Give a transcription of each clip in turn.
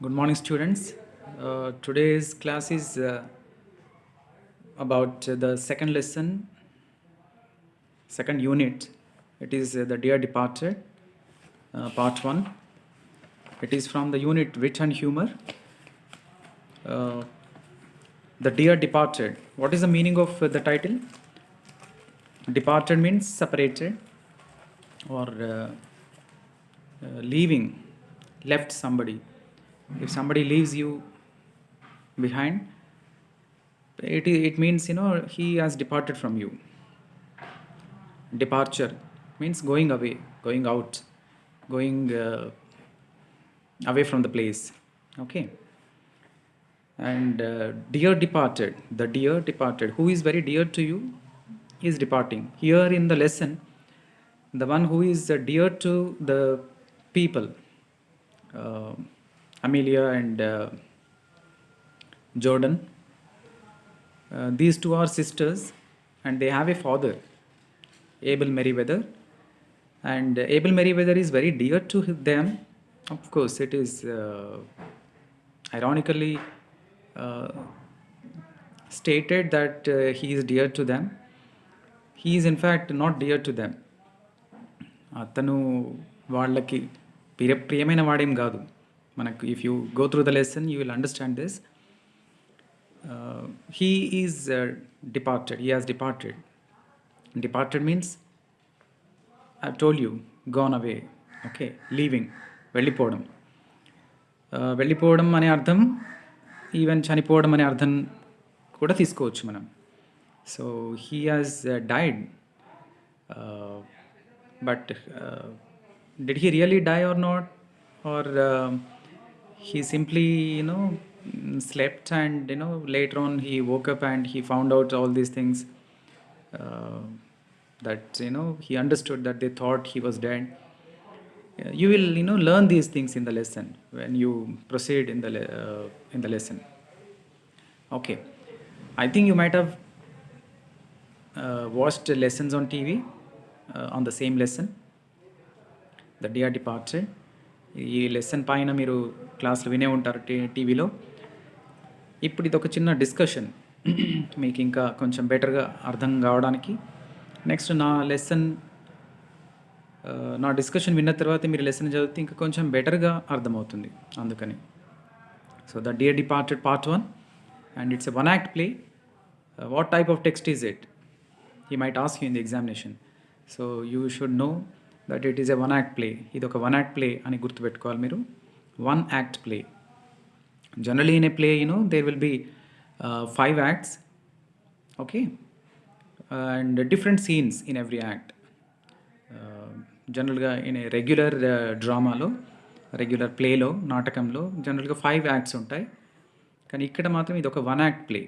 Good morning, students. Today's class is about the second lesson, second unit. It is the Dear Departed, part 1. It is from the unit Wit and Humor. Uh, the Dear Departed. What is the meaning of the title? Departed means separated or leaving, left somebody. If somebody leaves you behind, it means he has departed from you. Departure means going away, going out, going away from the place. Okay. And dear departed, the dear departed, who is very dear to you, is departing. Here in the lesson, the one who is dear to the people, uh, Amelia and Jordan, these two are sisters and they have a father, Abel Merriweather. And Abel Merriweather is very dear to them. Of course, it is ironically stated that he is dear to them. He is in fact not dear to them. అతను వాళ్ళకి ప్రియమైన వాడేం కాదు మనకు. If you go through the lesson you will understand this. He is departed. He has departed. Departed means I've told you, gone away. Okay, leaving, వెళ్ళిపోవడం. వెళ్ళిపోవడం అనే అర్థం ఈవెన్ చనిపోవడం అనే అర్థం కూడా తీసుకోవచ్చు మనం. So he has died, but did he really die or not, or he simply slept and later on he woke up and he found out all these things, uh, that he understood that they thought he was dead. You will learn these things in the lesson when you proceed in the lesson. Okay, I think you might have watched lessons on TV, on the same lesson, the dear departed. ఈ lesson పైన మీరు క్లాసులు వినే ఉంటారు టీవీలో. ఇప్పుడు ఇది ఒక చిన్న డిస్కషన్ మీకు ఇంకా కొంచెం బెటర్గా అర్థం కావడానికి. నెక్స్ట్ నా డిస్కషన్ విన్న తర్వాత మీరు లెసన్ చదివితే ఇంకా కొంచెం బెటర్గా అర్థమవుతుంది, అందుకని. So the dear departed part 1, and it's a one act play. What type of text is it? He might ask you in the examination. So you should know that it is a one act play. ఇది ఒక one act play అని గుర్తుపెట్టుకోవాలి మీరు. One act play. Generally in a play there will be 5 acts. Okay, and different scenes in every act. జనరల్గా in a regular డ్రామాలో, regular ప్లేలో, నాటకంలో జనరల్గా 5 acts ఉంటాయి. కానీ ఇక్కడ మాత్రం ఇది ఒక one act play.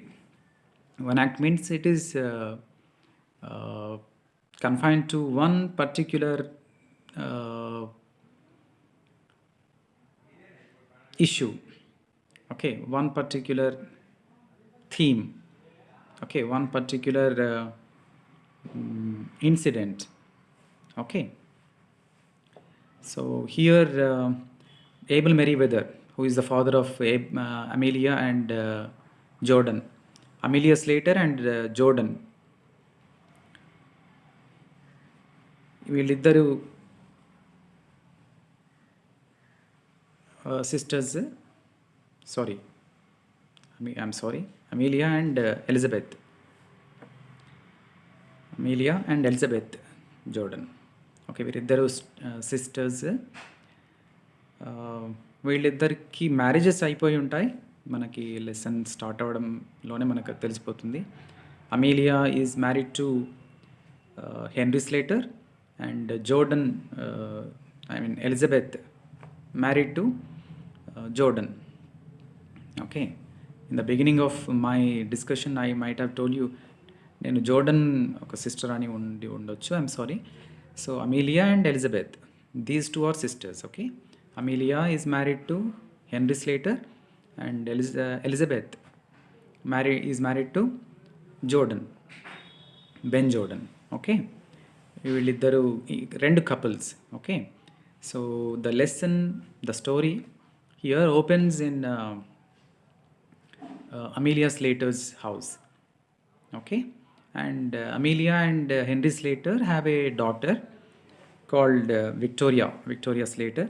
One act means it is confined to one particular issue. Okay, one particular theme. Okay, one particular incident. Okay, so here Abel Merriweather, who is the father of Amelia and Jordan, Amelia Slater and Jordan, వీళ్ళిద్దరు sisters. Amelia and Elizabeth. Amelia and Elizabeth Jordan. Okay, వీరిద్దరు sisters. వీళ్ళిద్దరికి marriages అయిపోయి ఉంటాయి. మనకి lesson start అవ్వడంలోనే మనకు తెలిసిపోతుంది. Amelia is married to Henry Slater, and Jordan, Elizabeth, married to Jordan. Okay, in the beginning of my discussion I might have told you నేను Jordan ఒక sister అని ఉండొచ్చు. I'm sorry. So Amelia and Elizabeth, these two are sisters. Okay, Amelia is married to Henry Slater and Elizabeth is married to Jordan, Ben Jordan. Okay, వీళ్ళిద్దరు రెండు couples. Okay, so the lesson, the story here opens in Amelia Slater's house. Okay, and Amelia and Henry Slater have a daughter called Victoria Slater,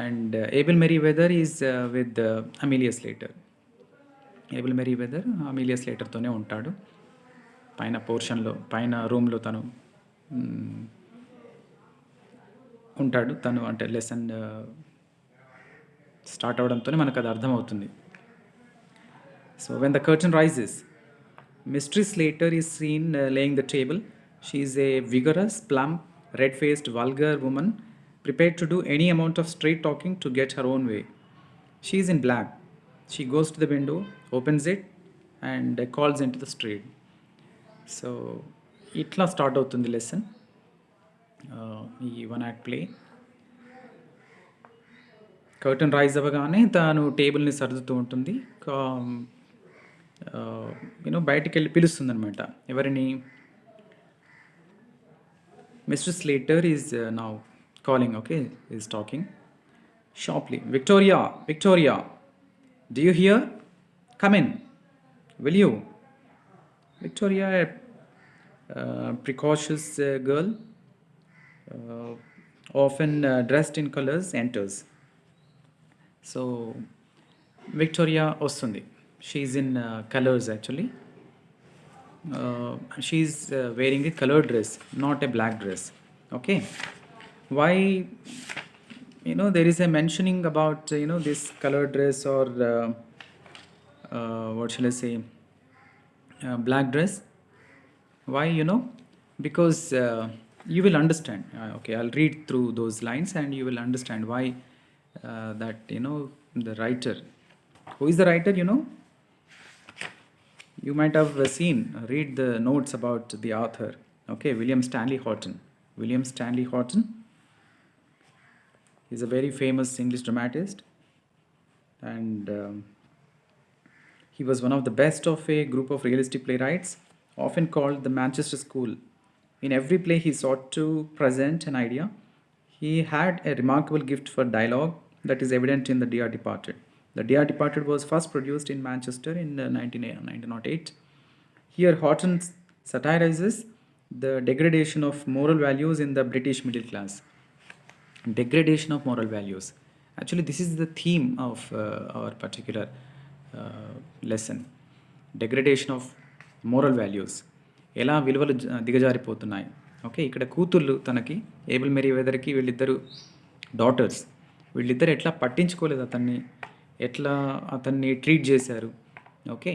and Abel Merriweather is with Amelia Slater. Abel Meriwether Amelia స్లేటర్తోనే ఉంటాడు. పైన పోర్షన్లో పైన రూమ్లో తను ఉంటాడు. తను అంటే lesson start అవడంతోనే మనకు అది అర్థమవుతుంది. So when the curtain rises, మిస్ట్రీ Slater is seen laying the table. She is a vigorous, plump, red-faced, vulgar woman prepared to do any amount of straight talking to get her own way. She is in black. She goes to the window, opens it, and calls into the street. సో ఇట్లా start అవుతుంది lesson, ఈ one act play. Curtain rise అవ్వగానే తాను టేబుల్ని సర్దుతూ ఉంటుంది. బయటికి వెళ్ళి పిలుస్తుంది అనమాట. ఎవరిని? Mr. Slater is now calling, okay, is talking sharply. Victoria, do you hear? Come in, will you? Victoria, a precocious girl, often dressed in colors, enters. So, Victoria ostundi. She's in colors actually. She's wearing a colored dress, not a black dress. Okay, why? There is a mentioning about this colored dress or what shall I say, black dress. Why? Because you will understand. Okay, I'll read through those lines and you will understand why that the writer. Who is the writer? You might have read the notes about the author. Okay, William Stanley Horton. William Stanley Horton is a very famous English dramatist, and he was one of the best of a group of realistic playwrights, often called the Manchester School. In every play he sought to present an idea. He had a remarkable gift for dialogue that is evident in The Dear Departed. The Dear Departed was first produced in Manchester in 1908. Here Horton satirizes the degradation of moral values in the British middle class. Degradation of moral values. Actually, this is the theme of our particular lesson. Degradation of moral values. ఎలా విలువలు దిగజారిపోతున్నాయి. Okay, ఇక్కడ కూతుళ్ళు తనకి, able మెరీవెదర్కి వీళ్ళిద్దరు daughters, వీళ్ళిద్దరు ఎట్లా పట్టించుకోలేదు అతన్ని, ఎట్లా అతన్ని ట్రీట్ చేశారు, ఓకే,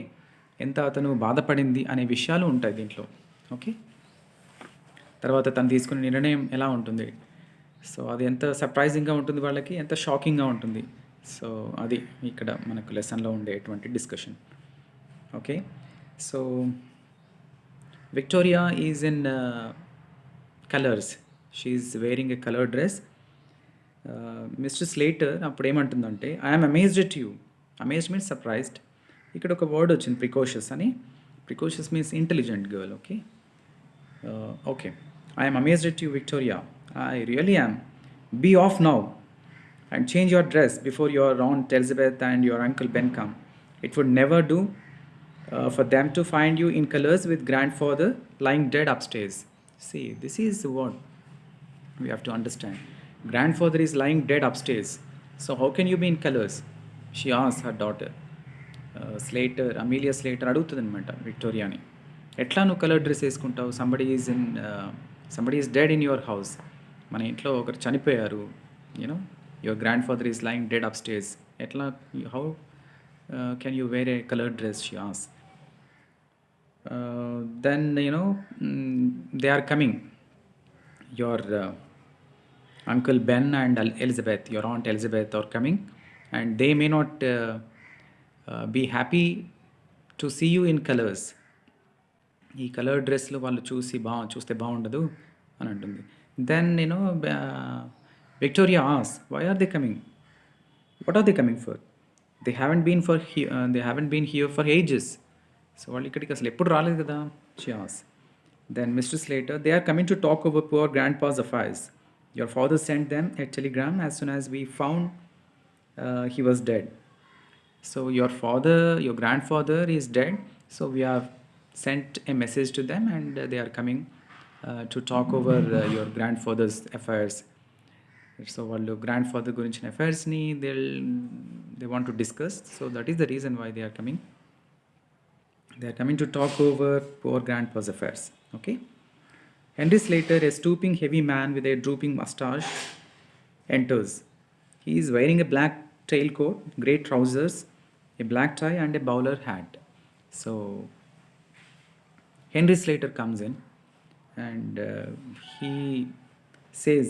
ఎంత అతను బాధపడింది అనే విషయాలు ఉంటాయి దీంట్లో. ఓకే, తర్వాత తను తీసుకునే నిర్ణయం ఎలా ఉంటుంది, సో అది ఎంత సర్ప్రైజింగ్గా ఉంటుంది వాళ్ళకి, ఎంత షాకింగ్గా ఉంటుంది. సో అది ఇక్కడ మనకు లెసన్లో ఉండేటువంటి discussion. Okay, so Victoria is in colors. She is wearing a colored dress. Mr. Slater అప్పుడు ఏమంటుందంటే, I'm amazed at you. Amazed means surprised. ఇక్కడ ఒక వర్డ్ వచ్చింది ప్రికాషియస్ అని. Precocious means intelligent girl. Okay, okay, I'm amazed at you Victoria. I really am. Be off now and change your dress before your Aunt Elizabeth and your Uncle Ben come. It would never do for them to find you in colors with grandfather lying dead upstairs. See, this is what we have to understand. Grandfather is lying dead upstairs. So how can you be in colors? She asked her daughter. Slater, Amelia Slater అడుగుతుందన్నమాట విక్టోరియాని, ఎట్లా నువ్వు colour dress వేసుకుంటావు? Somebody is dead in your house. మన ఇంట్లో ఒకరు చనిపోయారు, your grandfather is lying dead upstairs. Etla, how can you wear a colored dress? She asked. Then they are coming. Your Uncle Ben and Elizabeth, your Aunt Elizabeth are coming, and they may not be happy to see you in colors. ఈ colour డ్రెస్లో వాళ్ళు చూస్తే బాగుండదు అని అంటుంది. Then Victoria asks, why are they coming? What are they coming for? They haven't been here for ages. So వాళ్ళు ఇక్కడికి అసలు ఎప్పుడు రాలేదు కదా, she asks. Then Mr. Slater, they are coming to talk over poor grandpa's affairs. Your father sent them a telegram as soon as we found he was dead. So your father, your grandfather is dead. So we have sent a message to them, and they are coming to talk over your grandfather's affairs. So వాళ్ళు grandfather గురించిన అఫైర్స్ని they want to discuss. So that is the reason why they are coming. They are coming to talk over poor grandpa's affairs. Okay. Henry Slater, a stooping heavy man with a drooping mustache, enters. He is wearing a black tailcoat, grey trousers, a black tie, and a bowler hat. So Henry Slater comes in, and he says,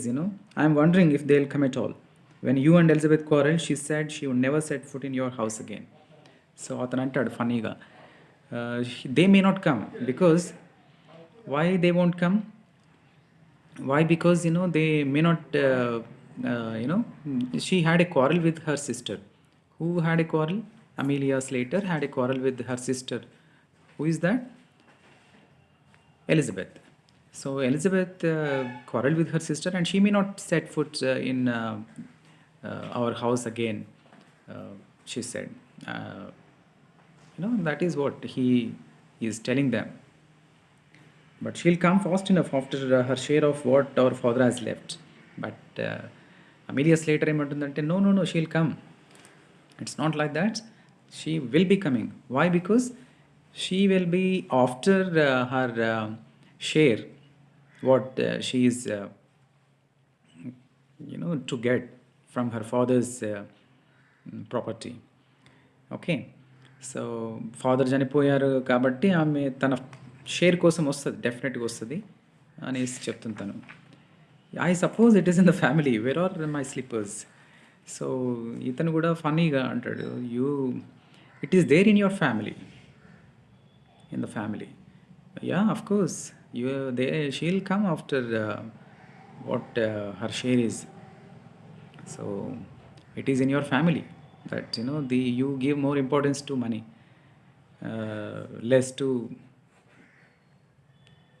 I'm wondering if they'll come at all. When you and Elizabeth quarreled, she said she would never set foot in your house again. So అతను అంటాడు ఫన్నీగా, they may not come. Because why they won't come? Why? Because they may not she had a quarrel with her sister. Who had a quarrel? Amelia Slater had a quarrel with her sister. Who is that? Elizabeth. So Elizabeth quarreled with her sister, and she may not set foot in our house again, she said. That is what he is telling them. But she'll come fast enough after her share of what our father has left. But Amelia Slater ఏమంటుందంటే, no, she'll come. It's not like that. She will be coming. Why? Because she will be after her share, what she is to get from her father's property. Okay. So father చనిపోయారు కాబట్టి ఆమె తన share కోసం వస్తుంది, డెఫినెట్గా వస్తుంది అనేసి చెప్తుంది తను. I suppose it is in the family, where are my slippers. So ఇతను కూడా ఫన్నీగా అంటాడు, it is there in your family, in the family. Yeah, of course. She'll come after what her share is. So it is in your family that you give more importance to money, less to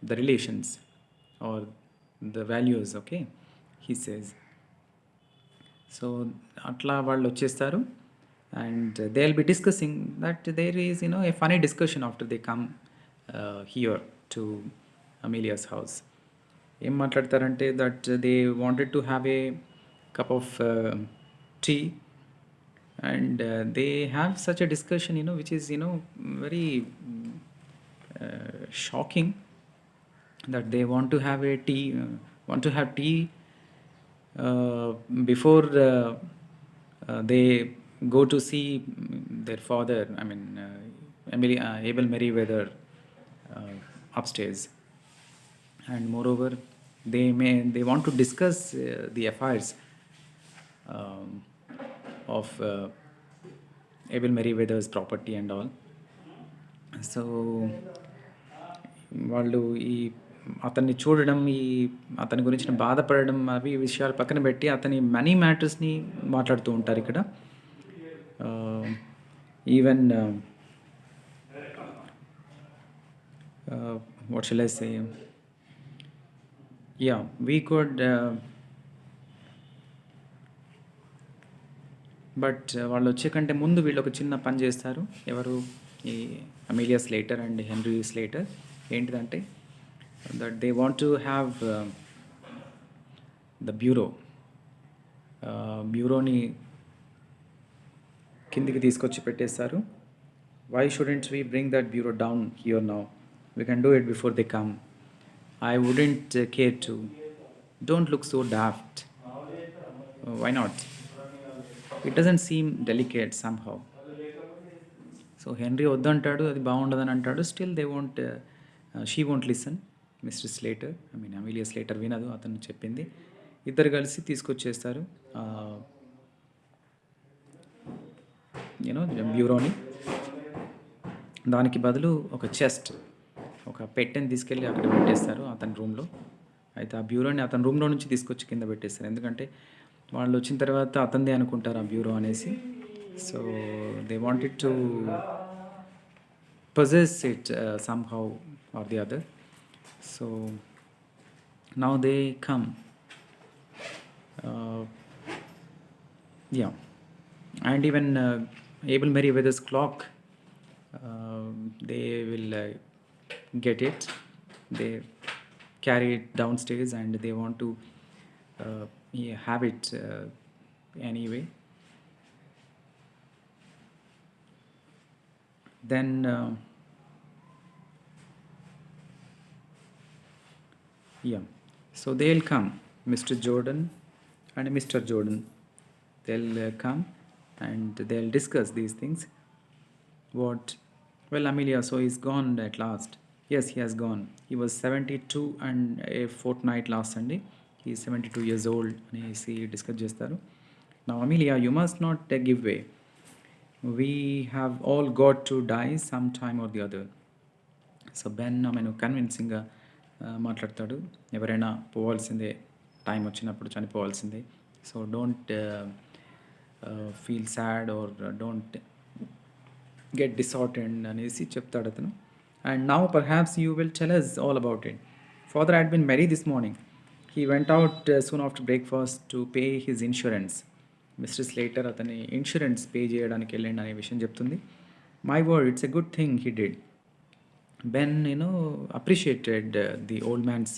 the relations or the values. Okay, he says. So atla వాళ్ళు వచ్చేస్తారు, and they'll be discussing that there is a funny discussion after they come here to Amelia's house. ఏం మాట్లాడతారంటే that they wanted to have a cup of tea, and they have such a discussion which is very shocking, that they want to have tea before they go to see their father, Abel Merriweather, upstairs. And moreover, they want to discuss the affairs of Abel Merriweather's property and all. So వాళ్ళు అతన్ని చూడడం, అతని గురించిన బాధపడడం, అవి విషయాలు పక్కన పెట్టి అతని మనీ మ్యాటర్స్ని మాట్లాడుతూ ఉంటారు ఇక్కడ. Even what shall I say, we could but వాళ్ళు వచ్చే కంటే ముందు వీళ్ళు ఒక చిన్న పని చేస్తారు. ఎవరు? ఈ Amelia Slater and Henry Slater. ఏంటిదంటే, that they want to have the బ్యూరోని కిందికి తీసుకొచ్చి పెట్టేస్తారు. Why shouldn't we bring that bureau down here now? We can do it before they come. I wouldn't care to. Don't look so daft. Why not? It doesn't seem delicate somehow. So Henry వద్దంటాడు, అది బాగుండదని అంటాడు. Still they won't, she won't listen. Mister Slater, Amelia Slater వినదు అతను చెప్పింది. ఇద్దరు కలిసి తీసుకొచ్చేస్తారు బ్యూరోని. దానికి బదులు ఒక చెస్ట్, ఒక పెట్టెని తీసుకెళ్ళి అక్కడ పెట్టేస్తారు అతని రూమ్లో. అయితే ఆ బ్యూరోని అతని రూమ్లో నుంచి తీసుకొచ్చి కింద పెట్టేస్తారు. ఎందుకంటే వాళ్ళు వచ్చిన తర్వాత అతనిదే అనుకుంటారు ఆ బ్యూరో అనేసి. So they wanted to possess it somehow or the other. So now they come. and even Abel Merriweather's clock, they will get it. They carry it downstairs and they want to yeah, have it anyway. Then, yeah, so they'll come, Mr. Jordan and Mr. Jordan. They'll come and they'll discuss these things. What? Well, Amelia, so he's gone at last. Yes, he has gone. He was 72 and a fortnight last Sunday. He is 72 years old. అనేసి discuss చేస్తారు. Now, Amelia, you must not give way. We have all got to die sometime or the other. So Ben ఆమెను కన్విన్సింగ్గా మాట్లాడతాడు. ఎవరైనా పోవాల్సిందే, time వచ్చినప్పుడు చనిపోవాల్సిందే. So don't feel sad or don't get disheartened అనేసి చెప్తాడు అతను. And now perhaps you will tell us all about it. Father had been merry this morning. He went out soon after breakfast to pay his insurance. Mister Slater అతని insurance pay చేయడానికి వెళ్ళండి అనే విషయం చెప్తుంది. My word, it's a good thing he did. Ben, appreciated the old man's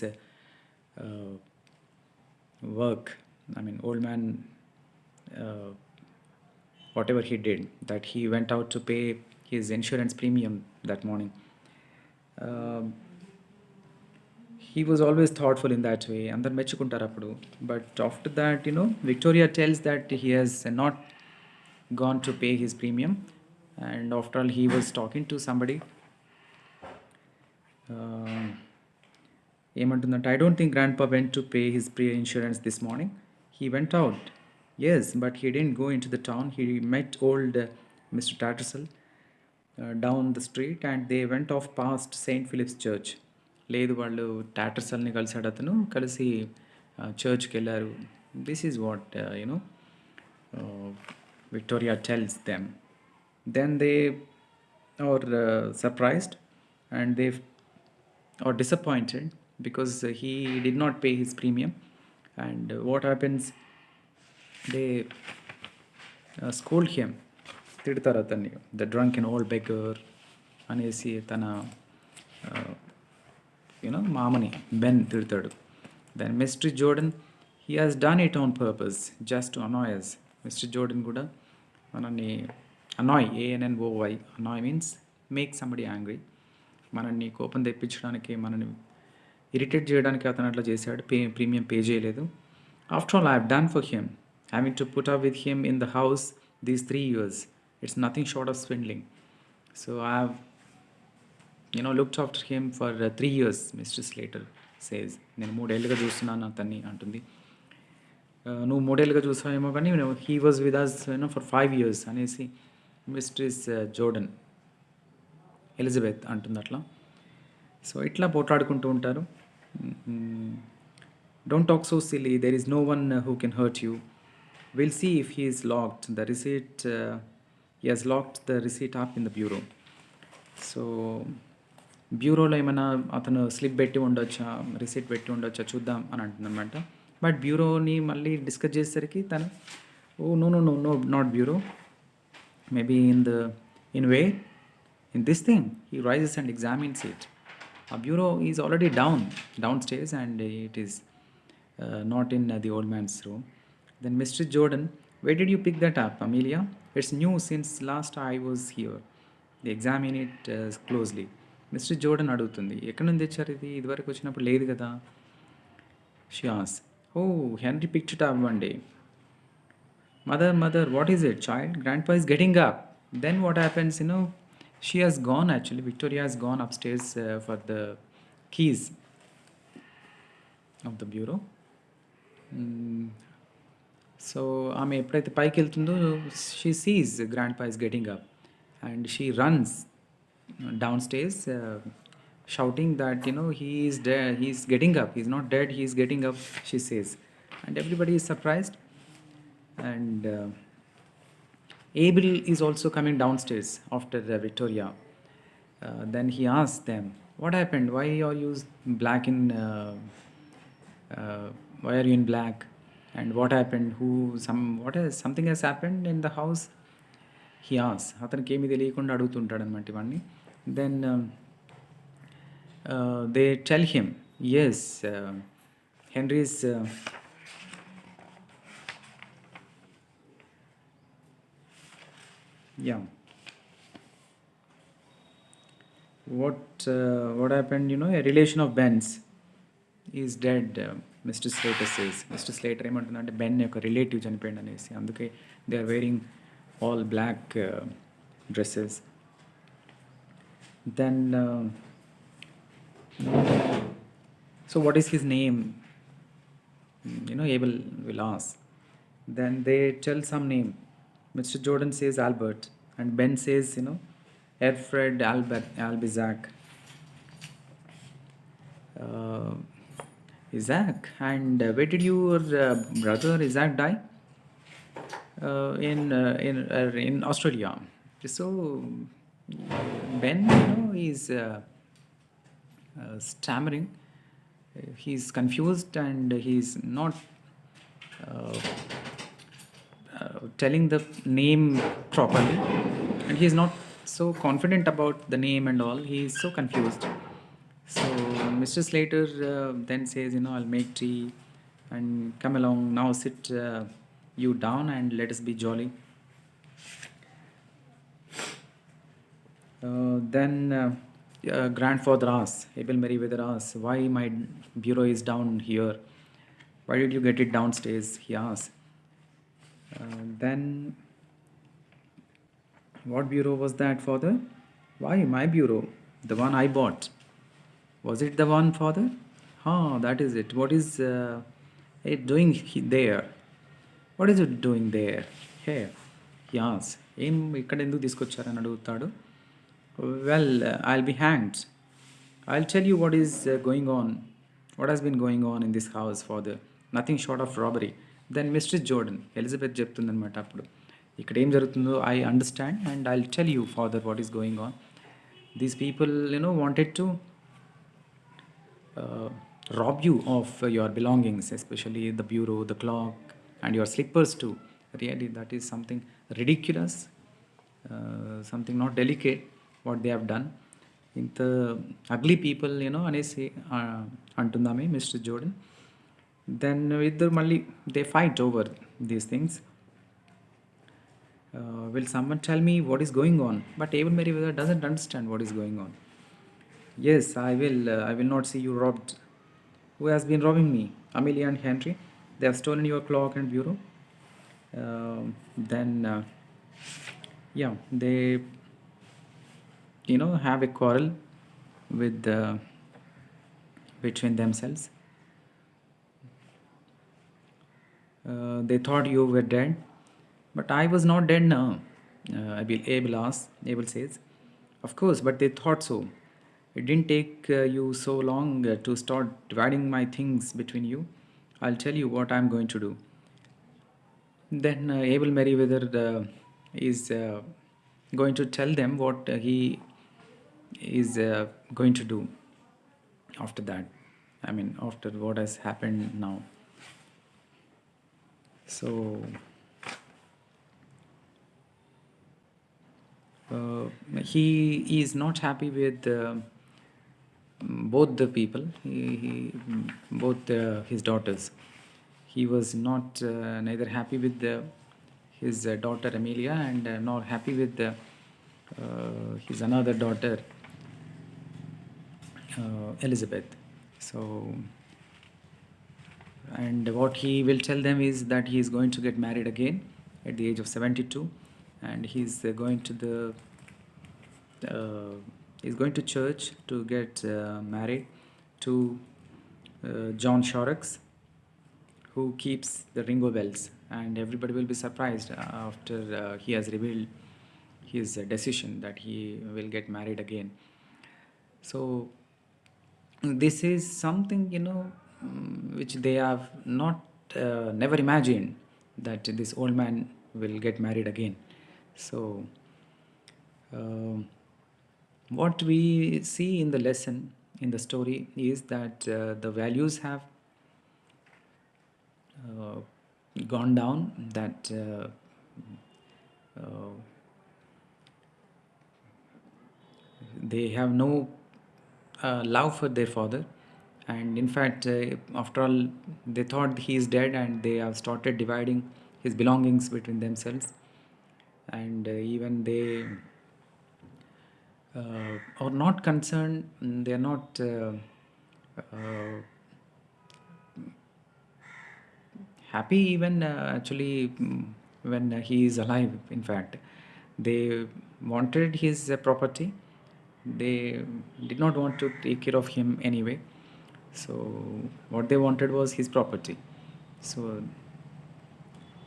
work. I mean, old man, whatever he did, that he went out to pay his insurance premium that morning. He was always thoughtful in that way. అందరు మెచ్చుకుంటారు అప్పుడు. But after that, Victoria tells that he has not gone to pay his premium. And after all, he was talking to somebody. ఏమంటుందంటే, I don't think grandpa went to pay his pre insurance this morning. He went out, yes, but he didn't go in to the town. He met old mister Tattersall down the street and they went off past Saint Philip's church. లేదు, వాళ్ళు టాటర్సల్ని కలిసాడు అతను, కలిసి చర్చ్కి వెళ్ళారు. This is what Victoria tells them. Then they are surprised and they are disappointed because he did not pay his premium. And what happens, they scold him, తిడతారు అతన్ని, the drunk and old beggar అనేసి తన మామని Ben తిడతాడు. Then mister Jordan, he has done it on purpose just to annoy us. Mister Jordan కూడా మనల్ని annoy, ANNOY, annoy means make somebody angry, మనల్ని కోపం తెప్పించడానికి, మనల్ని ఇరిటేట్ చేయడానికి అతను అట్లా చేశాడు. ప్రీమియం పే చేయలేదు. After all I have done for him, having to put up with him in the house these 3 years. It's nothing short of swindling. So I have looked after him for 3 years, mister Slater says. నేను 3 ఏళ్ళుగా చూస్తున్నాను అతన్ని అంటుంది. నువ్వు 3 ఏళ్ళుగా చూసావేమో కానీ he was with us for 5 years అనేసి మిస్ట్రెస్ జోర్డన్, ఎలిజబెత్ అంటుంది అట్లా. సో ఇట్లా పోట్లాడుకుంటూ ఉంటారు. Don't talk so silly, there is no one who can hurt you. Will see if he is locked the receipt, he has locked the receipt up in the bureau. So బ్యూరోలో ఏమైనా అతను slip పెట్టి ఉండొచ్చా, receipt పెట్టి ఉండొచ్చా చూద్దాం అని అంటుందన్నమాట. But బ్యూరోని మళ్ళీ డిస్కస్ చేసేసరికి తను, oh no no no no not bureau, maybe in way, in this thing. He rises and examines it. A bureau is already downstairs and it is not in the old man's room. Then Mr. Jordan, where did you pick that up, Amelia? It's new since last I was here. They examine it closely. Mr. Jordan అడుగుతుంది, ఎక్కడి నుంచి తెచ్చారు ఇది, ఇదివరకు వచ్చినప్పుడు లేదు కదా. She asks, oh, Henry picked it up one day. Mother, what is it, child? Grandpa is getting up. Then what happens, she has gone, actually, Victoria has gone upstairs for the keys of the bureau. So ఆమె ఎప్పుడైతే పైకి వెళ్తుందో, she sees grandpa is getting up and she runs downstairs shouting that he is dead, he is getting up, he is not dead, he is getting up, she says. And everybody is surprised. And Abel is also coming downstairs after Victoria. Then he asks them, what happened, why are you black in why are you in black? And what happened? Something has happened in the house? He asks. అతనికి ఏమీ తెలియకుండా అడుగుతుంటాడు అనమాట ఇవన్నీ. Then they tell him, yes, Henry's yeah. What happened? A relation of Ben's is dead. Mr. Slater says. Mr. Slater ఏమంటున్నాడంటే Ben యొక్క relative చనిపోయింది అనేసి, అందుకే they are wearing all black dresses. Then so what is his name? Abel will ask. Then they tell some name. Mr. Jordan says Albert, and Ben says, Alfred Albert Albizac. Uh, Isaac. And where did your brother Isaac die? In Australia. So Ben, is stammering. He's confused and he's not uh, telling the name properly, and he's not so confident about the name and all. He's so confused. So Mr. Slater then says, I'll make tea and come along now, sit you down and let us be jolly. Then grandfather asks, Abel Merriweather asks, why my bureau is down here? Why did you get it downstairs? He asks. Then, what bureau was that, father? Why my bureau? The one I bought. Was it the one, father? That is it. What is it doing there? What is it doing there? Here. He asks. ఏం ఇక్కడ ఎందుకు తీసుకొచ్చారని అడుగుతాడు. Well, I'll be hanged. I'll tell you what is going on. What has been going on in this house, father? Nothing short of robbery. Then Mr. Jordan, Elizabeth చెప్తుందనమాట అప్పుడు, ఇక్కడ ఏం జరుగుతుందో I understand and I'll tell you, father, what is going on. These people, wanted to rob you of your belongings, especially the bureau, the clock, and your slippers too. Really, that is something ridiculous, something not delicate, what they have done. ఇంత ugly people అనేసి అంటుందామే mister Jordan. Then ఇద్దరు మళ్ళీ they fight over these things. Will someone tell me what is going on? But Abel Merriweather doesn't understand what is going on. Yes, I will not see you robbed. Who has been robbing me? Amelia and Henry. They have stolen your clock and bureau. Then they have a quarrel with between themselves. They thought you were dead, but I was not dead now. Abel says, of course, but they thought so. It didn't take you so long to start dividing my things between you. I'll tell you what I'm going to do. Then Abel Merriweather is going to tell them what he is going to do after that. I mean, after what has happened now. So he is not happy with both the people, both his daughters. He was not neither happy with his daughter Amelia and nor happy with his another daughter Elizabeth. So, and what he will tell them is that he is going to get married again at the age of 72, and he's going to church to get married to John Shorex, who keeps the Ringo bells, and everybody will be surprised after he has revealed his decision that he will get married again. So this is something which they have not never imagined, that this old man will get married again. So what we see in the lesson, in the story, is that the values have gone down, that uh, they have no love for their father. And in fact, after all, they thought he is dead, and they have started dividing his belongings between themselves. And even they are not concerned, they are not uh, happy even, actually, when he is alive. In fact, they wanted his property. They did not want to take care of him anyway. So what they wanted was his property. So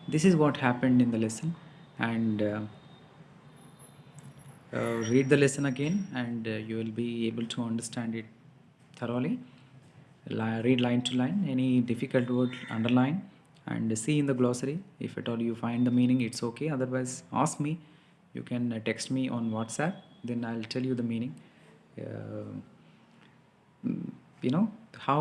this is what happened in the lesson. And read the lesson again, and you will be able to understand it thoroughly. Read line to line. Any difficult word, underline and see in the glossary. If at all you find the meaning, it's okay. Otherwise, ask me. You can text me on WhatsApp. Then I'll tell you the meaning. Uh, you know how